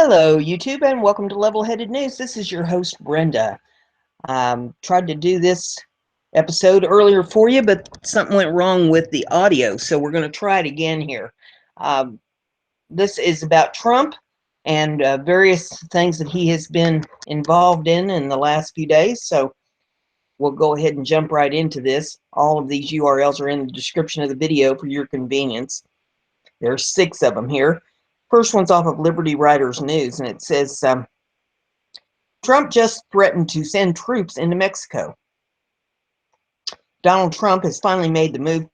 Hello, YouTube, and welcome to Level-Headed News. This is your host, Brenda. Tried to do this episode earlier for you, but something went wrong with the audio, so we're going to try it again here. This is about Trump and various things that he has been involved in the last few days, so we'll go ahead and jump right into this. All of these URLs are in the description of the video for your convenience. There are 6 of them here. First one's off of Liberty Writers News, and it says, Trump just threatened to send troops into Mexico. Donald Trump has finally made the move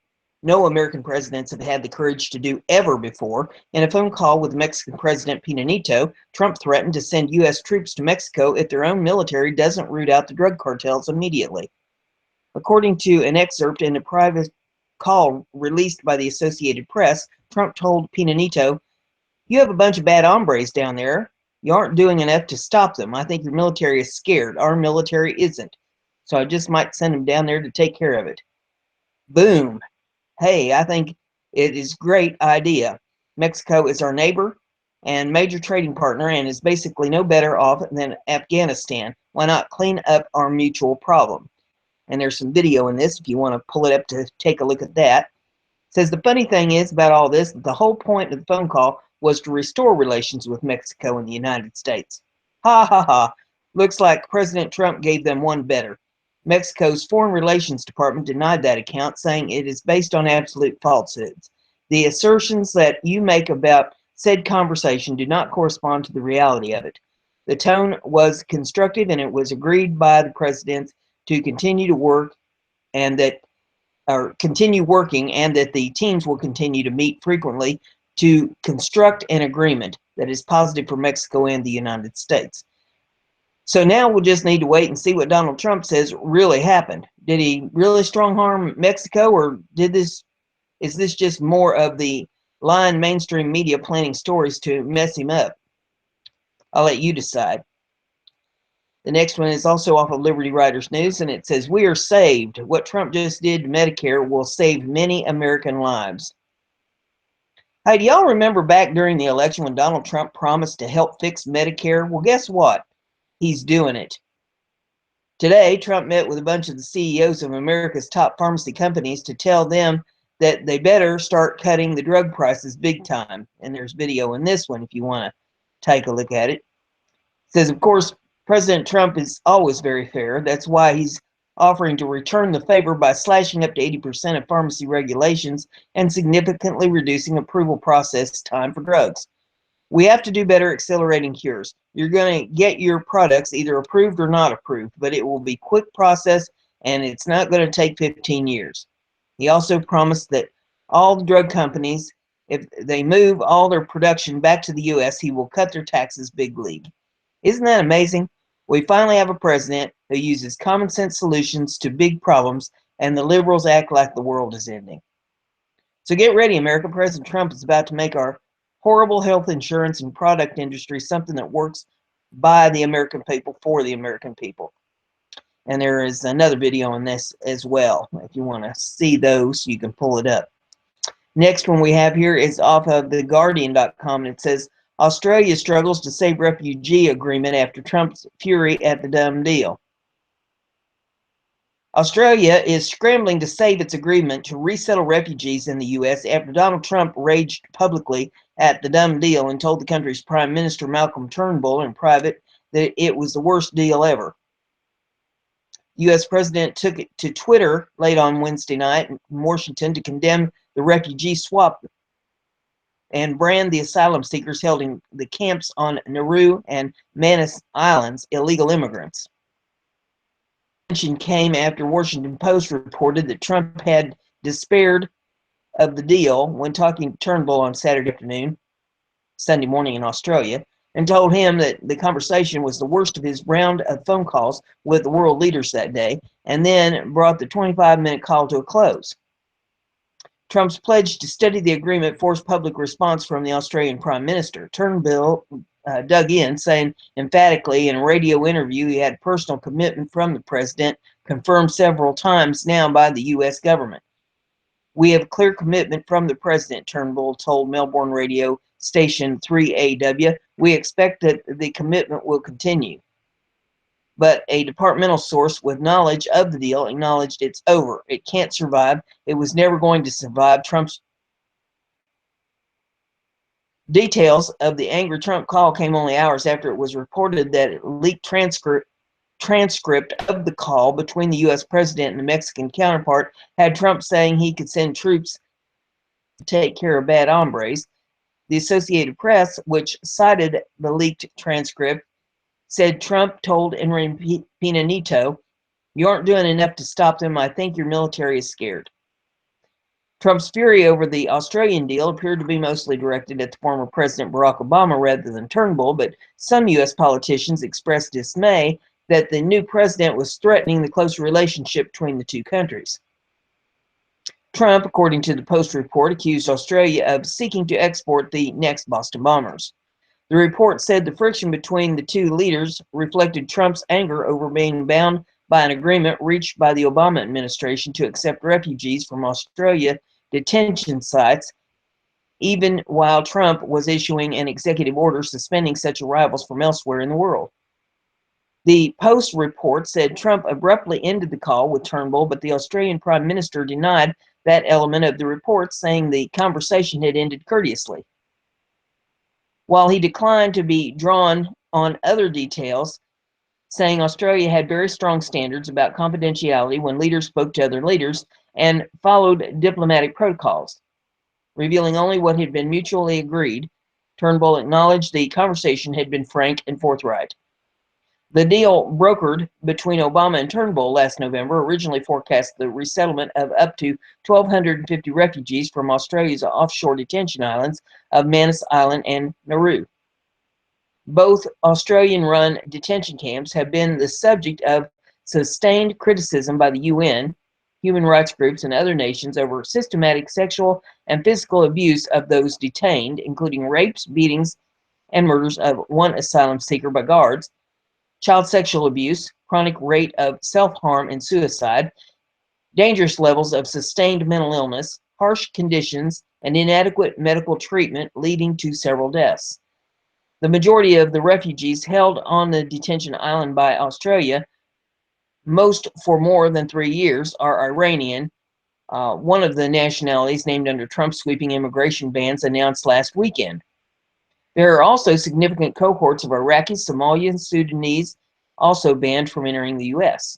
no American presidents have had the courage to do ever before. In a phone call with Mexican President Peña Nieto, Trump threatened to send U.S. troops to Mexico if their own military doesn't root out the drug cartels immediately. According to an excerpt in a private call released by the Associated Press, Trump told Peña Nieto, "You have a bunch of bad hombres down there. You aren't doing enough to stop them. I think your military is scared. Our military isn't. So I just might send them down there to take care of it." Boom. Hey, I think it is a great idea. Mexico is our neighbor and major trading partner and is basically no better off than Afghanistan. Why not clean up our mutual problem? And there's some video in this if you want to pull it up to take a look at that. It says the funny thing is about all this, the whole point of the phone call was to restore relations with Mexico and the United States. Ha ha ha. Looks like President Trump gave them one better. Mexico's Foreign Relations Department denied that account, saying it is based on absolute falsehoods. The assertions that you make about said conversation do not correspond to the reality of it. The tone was constructive and it was agreed by the presidents to continue to work and that continue working and that the teams will continue to meet frequently to construct an agreement that is positive for Mexico and the United States. So now we'll just need to wait and see what Donald Trump says really happened. Did he really strong harm Mexico, or is this just more of the lying mainstream media planning stories to mess him up? I'll let you decide. The next one is also off of Liberty Writers News, and it says, "We are saved. What Trump just did to Medicare will save many American lives." Hey, do y'all remember back during the election when Donald Trump promised to help fix Medicare? Well, guess what? He's doing it. Today, Trump met with a bunch of the CEOs of America's top pharmacy companies to tell them that they better start cutting the drug prices big time. And there's video in this one if you want to take a look at it. It says, of course, President Trump is always very fair. That's why he's offering to return the favor by slashing up to 80% of pharmacy regulations and significantly reducing approval process time for drugs. We have to do better accelerating cures. You're going to get your products either approved or not approved, but it will be a quick process and it's not going to take 15 years. He also promised that all the drug companies, if they move all their production back to the U.S., he will cut their taxes big league. Isn't that amazing? We finally have a president who uses common sense solutions to big problems, and the liberals act like the world is ending. So get ready, America. President Trump is about to make our horrible health insurance and product industry something that works by the American people, for the American people. And there is another video on this as well. If you want to see those, you can pull it up. Next one we have here is off of theguardian.com, and it says, Australia struggles to save refugee agreement after Trump's fury at the dumb deal. Australia is scrambling to save its agreement to resettle refugees in the U.S. after Donald Trump raged publicly at the dumb deal and told the country's Prime Minister Malcolm Turnbull in private that it was the worst deal ever. U.S. President took it to Twitter late on Wednesday night in Washington to condemn the refugee swap and brand the asylum seekers held in the camps on Nauru and Manus Islands illegal immigrants. The attention came after Washington Post reported that Trump had despaired of the deal when talking to Turnbull on Sunday morning in Australia, and told him that the conversation was the worst of his round of phone calls with the world leaders that day, and then brought the 25-minute call to a close. Trump's pledge to study the agreement forced public response from the Australian Prime Minister. Turnbull dug in, saying emphatically in a radio interview he had personal commitment from the president, confirmed several times now by the U.S. government. We have clear commitment from the president, Turnbull told Melbourne radio station 3AW. We expect that the commitment will continue. But a departmental source with knowledge of the deal acknowledged it's over. It can't survive. It was never going to survive. Trump's details of the angry Trump call came only hours after it was reported that a leaked transcript of the call between the U.S. president and the Mexican counterpart had Trump saying he could send troops to take care of bad hombres. The Associated Press, which cited the leaked transcript, said Trump told Enrique Pena Nieto, "You aren't doing enough to stop them. I think your military is scared." Trump's fury over the Australian deal appeared to be mostly directed at the former President Barack Obama rather than Turnbull, but some U.S. politicians expressed dismay that the new president was threatening the close relationship between the two countries. Trump, according to the Post report, accused Australia of seeking to export the next Boston bombers. The report said the friction between the two leaders reflected Trump's anger over being bound by an agreement reached by the Obama administration to accept refugees from Australia detention sites, even while Trump was issuing an executive order suspending such arrivals from elsewhere in the world. The Post report said Trump abruptly ended the call with Turnbull, but the Australian Prime Minister denied that element of the report, saying the conversation had ended courteously. While he declined to be drawn on other details, saying Australia had very strong standards about confidentiality when leaders spoke to other leaders and followed diplomatic protocols, revealing only what had been mutually agreed, Turnbull acknowledged the conversation had been frank and forthright. The deal brokered between Obama and Turnbull last November originally forecast the resettlement of up to 1,250 refugees from Australia's offshore detention islands of Manus Island and Nauru. Both Australian-run detention camps have been the subject of sustained criticism by the UN, human rights groups, and other nations over systematic sexual and physical abuse of those detained, including rapes, beatings, and murders of one asylum seeker by guards, child sexual abuse, chronic rate of self-harm and suicide, dangerous levels of sustained mental illness, harsh conditions, and inadequate medical treatment leading to several deaths. The majority of the refugees held on the detention island by Australia, most for more than 3 years, are Iranian, one of the nationalities named under Trump's sweeping immigration bans announced last weekend. There are also significant cohorts of Iraqis, Somalians, Sudanese, also banned from entering the U.S.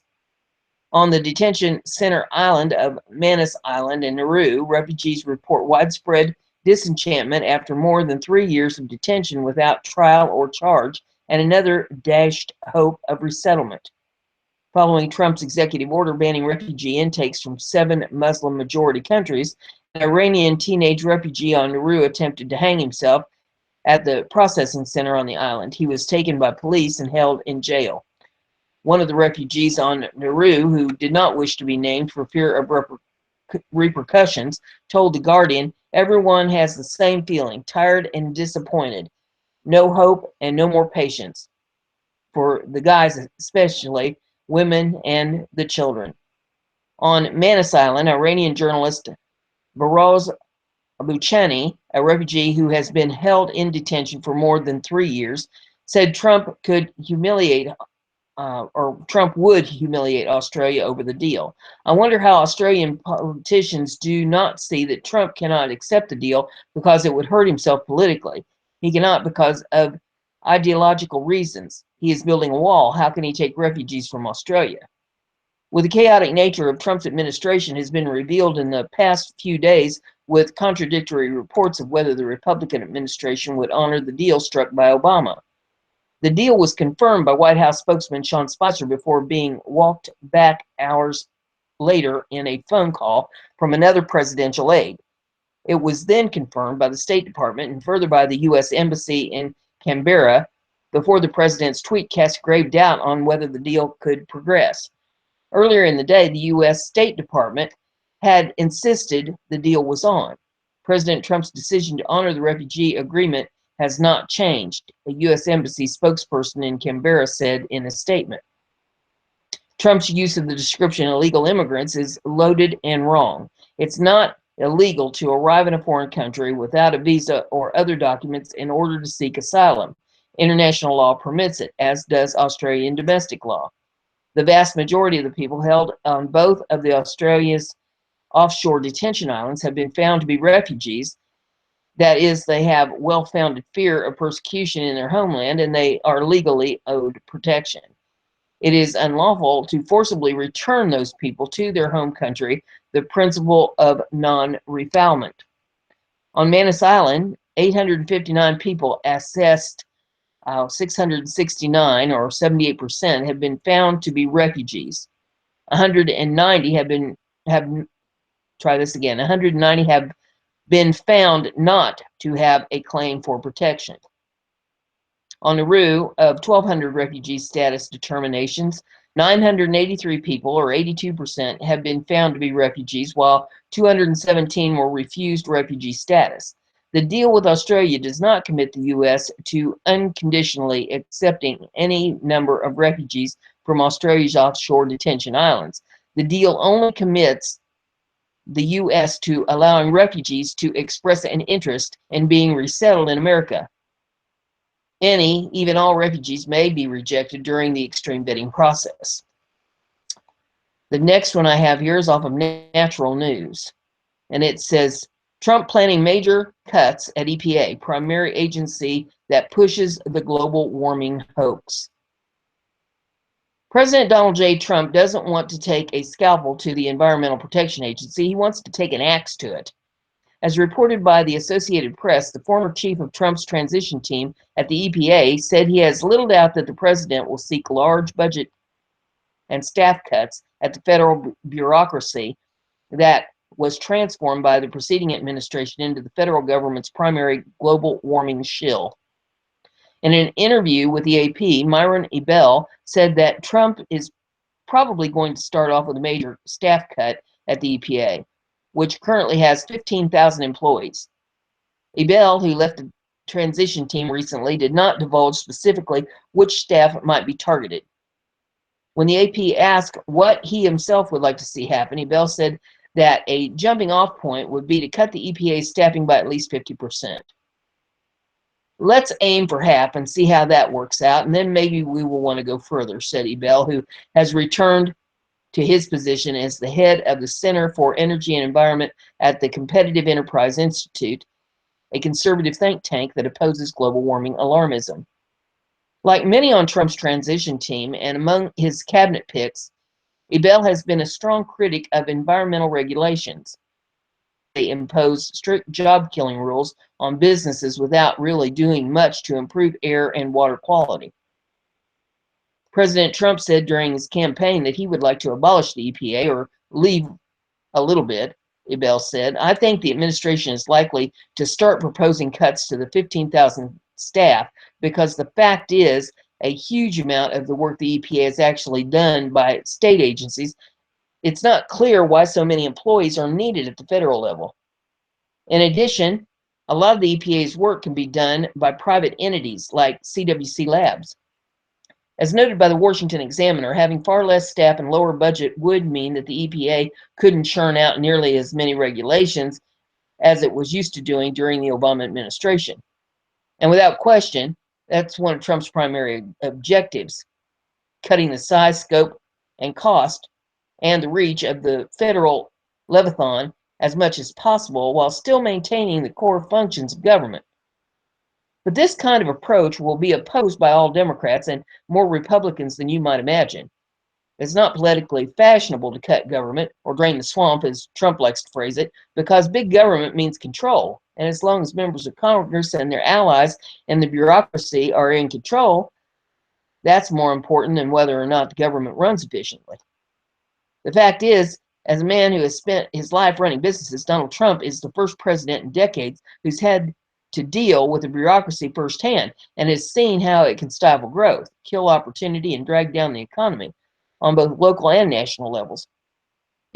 On the detention center island of Manus Island in Nauru, refugees report widespread disenchantment after more than 3 years of detention without trial or charge, and another dashed hope of resettlement. Following Trump's executive order banning refugee intakes from 7 Muslim-majority countries, an Iranian teenage refugee on Nauru attempted to hang himself at the processing center on the island. He was taken by police and held in jail. One of the refugees on Nauru, who did not wish to be named for fear of repercussions, told The Guardian, "Everyone has the same feeling, tired and disappointed. No hope and no more patience. For the guys especially, women and the children." On Manus Island, Iranian journalist Baroz Buchani, a refugee who has been held in detention for more than 3 years, said Trump would humiliate Australia over the deal. "I wonder how Australian politicians do not see that Trump cannot accept the deal because it would hurt himself politically. He cannot because of ideological reasons. He is building a wall. How can he take refugees from Australia?" With the chaotic nature of Trump's administration has been revealed in the past few days, with contradictory reports of whether the Republican administration would honor the deal struck by Obama. The deal was confirmed by White House spokesman Sean Spicer before being walked back hours later in a phone call from another presidential aide. It was then confirmed by the State Department and further by the U.S. Embassy in Canberra before the president's tweet cast grave doubt on whether the deal could progress. Earlier in the day, the U.S. State Department had insisted the deal was on. President Trump's decision to honor the refugee agreement has not changed, a U.S. Embassy spokesperson in Canberra said in a statement. Trump's use of the description illegal immigrants is loaded and wrong. It's not illegal to arrive in a foreign country without a visa or other documents in order to seek asylum. International law permits it, as does Australian domestic law. The vast majority of the people held on both of the Australia's offshore detention islands have been found to be refugees. That is, they have well-founded fear of persecution in their homeland and they are legally owed protection. It is unlawful to forcibly return those people to their home country, the principle of non-refoulement. On Manus Island, 859 people assessed 669 or 78% have been found to be refugees. 190 have been 190 have been found not to have a claim for protection. On Nauru, of 1,200 refugee status determinations, 983 people, or 82%, have been found to be refugees, while 217 were refused refugee status. The deal with Australia does not commit the U.S. to unconditionally accepting any number of refugees from Australia's offshore detention islands. The deal only commits the U.S. to allowing refugees to express an interest in being resettled in America. Any, even all refugees may be rejected during the extreme vetting process. The next one I have here is off of Natural News, and it says, Trump planning major cuts at EPA, primary agency that pushes the global warming hoax. President Donald J. Trump doesn't want to take a scalpel to the Environmental Protection Agency. He wants to take an axe to it. As reported by the Associated Press, the former chief of Trump's transition team at the EPA said he has little doubt that the president will seek large budget and staff cuts at the federal bureaucracy that was transformed by the preceding administration into the federal government's primary global warming shill. In an interview with the AP, Myron Ebell said that Trump is probably going to start off with a major staff cut at the EPA, which currently has 15,000 employees. Ebell, who left the transition team recently, did not divulge specifically which staff might be targeted. When the AP asked what he himself would like to see happen, Ebell said that a jumping off point would be to cut the EPA's staffing by at least 50%. Let's aim for half and see how that works out, and then maybe we will want to go further, said Ebell, who has returned to his position as the head of the Center for Energy and Environment at the Competitive Enterprise Institute, a conservative think tank that opposes global warming alarmism. Like many on Trump's transition team and among his cabinet picks, Ebell has been a strong critic of environmental regulations. They impose strict job-killing rules on businesses without really doing much to improve air and water quality. President Trump said during his campaign that he would like to abolish the EPA or leave a little bit, Ebell said. I think the administration is likely to start proposing cuts to the 15,000 staff because the fact is a huge amount of the work the EPA is actually done by state agencies. It's not clear why so many employees are needed at the federal level. In addition, a lot of the EPA's work can be done by private entities like CWC Labs. As noted by the Washington Examiner, having far less staff and lower budget would mean that the EPA couldn't churn out nearly as many regulations as it was used to doing during the Obama administration. And without question, that's one of Trump's primary objectives, cutting the size, scope, and cost and the reach of the federal Leviathan as much as possible while still maintaining the core functions of government. But this kind of approach will be opposed by all Democrats and more Republicans than you might imagine. It's not politically fashionable to cut government, or drain the swamp, as Trump likes to phrase it, because big government means control. And as long as members of Congress and their allies and the bureaucracy are in control, that's more important than whether or not the government runs efficiently. The fact is, as a man who has spent his life running businesses, Donald Trump is the first president in decades who's had to deal with the bureaucracy firsthand and has seen how it can stifle growth, kill opportunity, and drag down the economy on both local and national levels.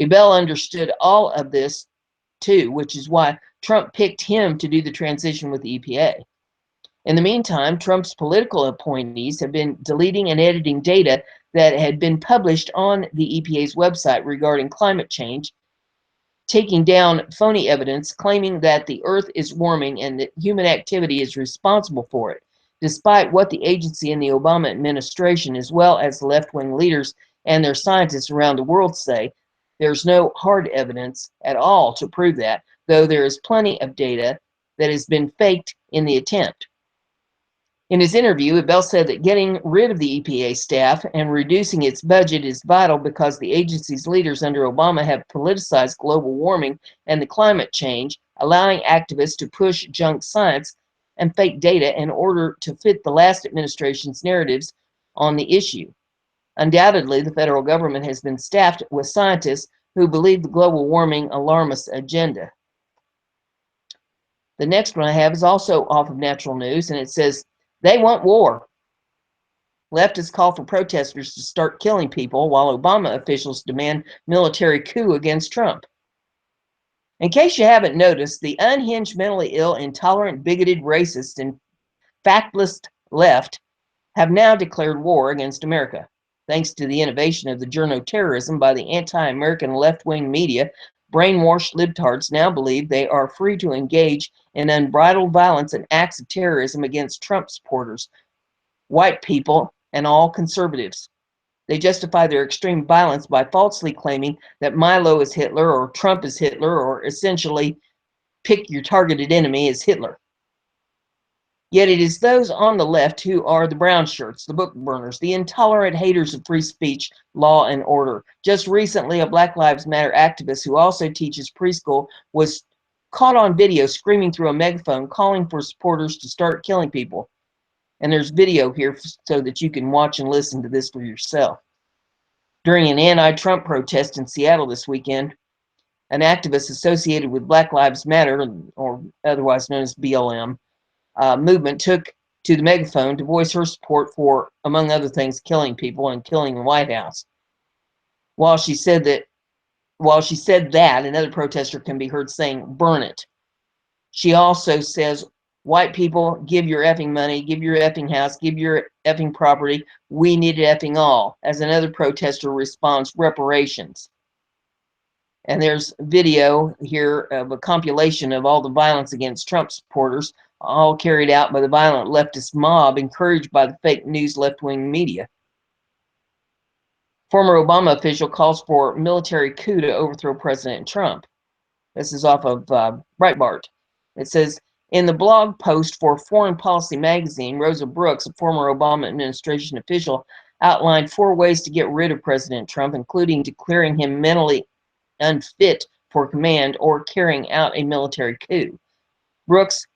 Ebell understood all of this too, which is why Trump picked him to do the transition with the EPA. In the meantime, Trump's political appointees have been deleting and editing data that had been published on the EPA's website regarding climate change taking down phony evidence claiming that the earth is warming and that human activity is responsible for it, despite what the agency and the Obama administration, as well as left-wing leaders and their scientists around the world, say. There's no hard evidence at all to prove that, though there is plenty of data that has been faked in the attempt. In his interview, Bell said that getting rid of the EPA staff and reducing its budget is vital because the agency's leaders under Obama have politicized global warming and the climate change, allowing activists to push junk science and fake data in order to fit the last administration's narratives on the issue. Undoubtedly, the federal government has been staffed with scientists who believe the global warming alarmist agenda. The next one I have is also off of Natural News, and it says, they want war. Leftists call for protesters to start killing people while Obama officials demand military coup against Trump. In case you haven't noticed, the unhinged, mentally ill, intolerant, bigoted, racist, and factless left have now declared war against America. Thanks to the innovation of the journo-terrorism by the anti-American left-wing media, brainwashed libtards now believe they are free to engage in unbridled violence and acts of terrorism against Trump supporters, white people, and all conservatives. They justify their extreme violence by falsely claiming that Milo is Hitler or Trump is Hitler, or essentially pick your targeted enemy as Hitler. Yet it is those on the left who are the brown shirts, the book burners, the intolerant haters of free speech, law, and order. Just recently, a Black Lives Matter activist who also teaches preschool was caught on video screaming through a megaphone, calling for supporters to start killing people. And there's video here so that you can watch and listen to this for yourself. During an anti-Trump protest in Seattle this weekend, an activist associated with Black Lives Matter, or otherwise known as BLM, movement took to the megaphone to voice her support for, among other things, killing people and killing the White House. While she said that, another protester can be heard saying, "Burn it." She also says, "White people, give your effing money, give your effing house, give your effing property. We need it effing all." As another protester responds, "Reparations." And there's video here of a compilation of all the violence against Trump supporters, all carried out by the violent leftist mob encouraged by the fake news left-wing media. Former Obama official calls for military coup to overthrow President Trump. This is off of Breitbart. It says, in the blog post for Foreign Policy magazine, Rosa Brooks, a former Obama administration official, outlined 4 ways to get rid of President Trump, including declaring him mentally unfit for command or carrying out a military coup. Brooks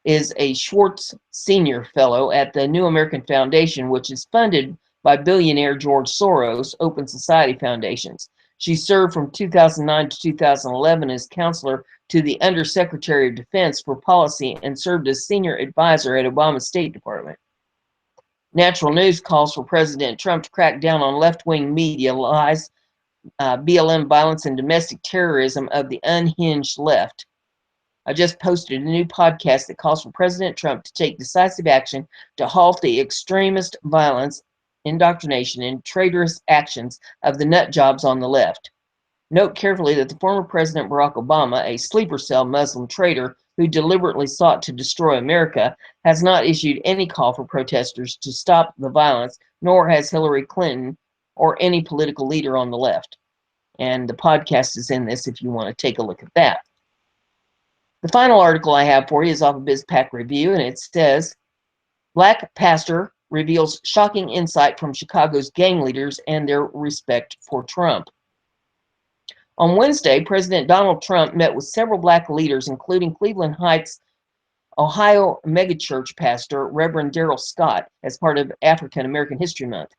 is a Schwartz Senior Fellow at the New American Foundation, which is funded by billionaire George Soros' Open Society Foundations. She served from 2009 to 2011 as counselor to the Undersecretary of Defense for Policy and served as senior advisor at Obama's State Department. Natural News calls for President Trump to crack down on left-wing media lies, BLM violence, and domestic terrorism of the unhinged left. I just posted a new podcast that calls for President Trump to take decisive action to halt the extremist violence, indoctrination, and traitorous actions of the nut jobs on the left. Note carefully that the former President Barack Obama, a sleeper cell Muslim traitor who deliberately sought to destroy America, has not issued any call for protesters to stop the violence, nor has Hillary Clinton or any political leader on the left. And the podcast is in this if you want to take a look at that. The final article I have for you is off of BizPac Review, and it says, Black pastor reveals shocking insight from Chicago's gang leaders and their respect for Trump. On Wednesday, President Donald Trump met with several black leaders, including Cleveland Heights, Ohio megachurch pastor Reverend Darrell Scott, as part of African American History Month.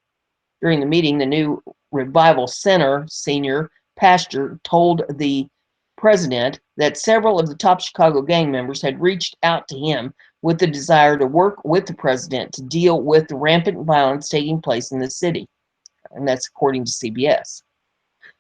During the meeting, the New Revival Center senior pastor told the president that several of the top Chicago gang members had reached out to him with the desire to work with the president to deal with the rampant violence taking place in the city. And that's according to CBS.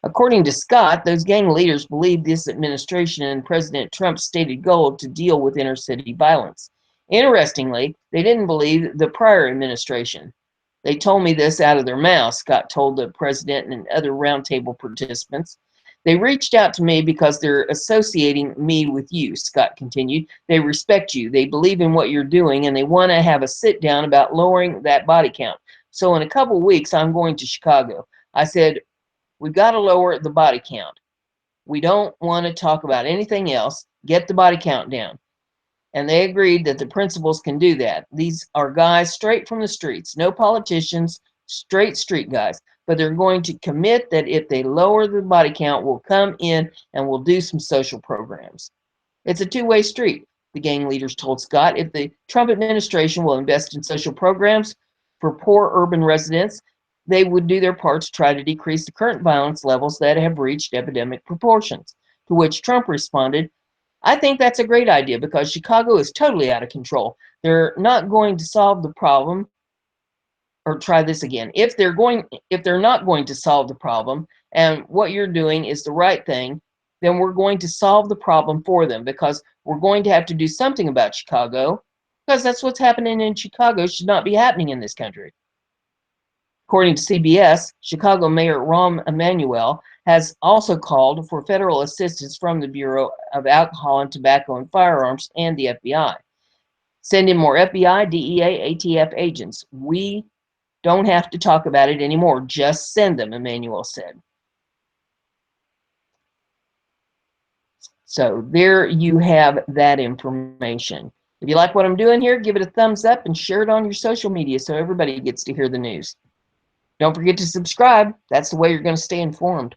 According to Scott, those gang leaders believe this administration and President Trump's stated goal to deal with inner city violence. Interestingly, they didn't believe the prior administration. They told me this out of their mouths, Scott told the president and other roundtable participants. They reached out to me because they're associating me with you, Scott continued. They respect you, they believe in what you're doing, and they want to have a sit down about lowering that body count. So in a couple weeks, I'm going to Chicago. I said, we've got to lower the body count. We don't want to talk about anything else. Get the body count down. And they agreed that the principals can do that. These are guys straight from the streets, no politicians, straight street guys. But they're going to commit that if they lower the body count, we'll come in and we'll do some social programs. It's a two-way street, the gang leaders told Scott. If the Trump administration will invest in social programs for poor urban residents, they would do their part to try to decrease the current violence levels that have reached epidemic proportions. To which Trump responded, I think that's a great idea because Chicago is totally out of control. They're not going to solve the problem, or try this again. If they're not going to solve the problem and what you're doing is the right thing, then we're going to solve the problem for them because we're going to have to do something about Chicago because that's what's happening in Chicago should not be happening in this country. According to CBS, Chicago Mayor Rahm Emanuel has also called for federal assistance from the Bureau of Alcohol and Tobacco and Firearms and the FBI. Send in more FBI, DEA, ATF agents. We don't have to talk about it anymore. Just send them, Emanuel said. So there you have that information. If you like what I'm doing here, give it a thumbs up and share it on your social media so everybody gets to hear the news. Don't forget to subscribe. That's the way you're going to stay informed.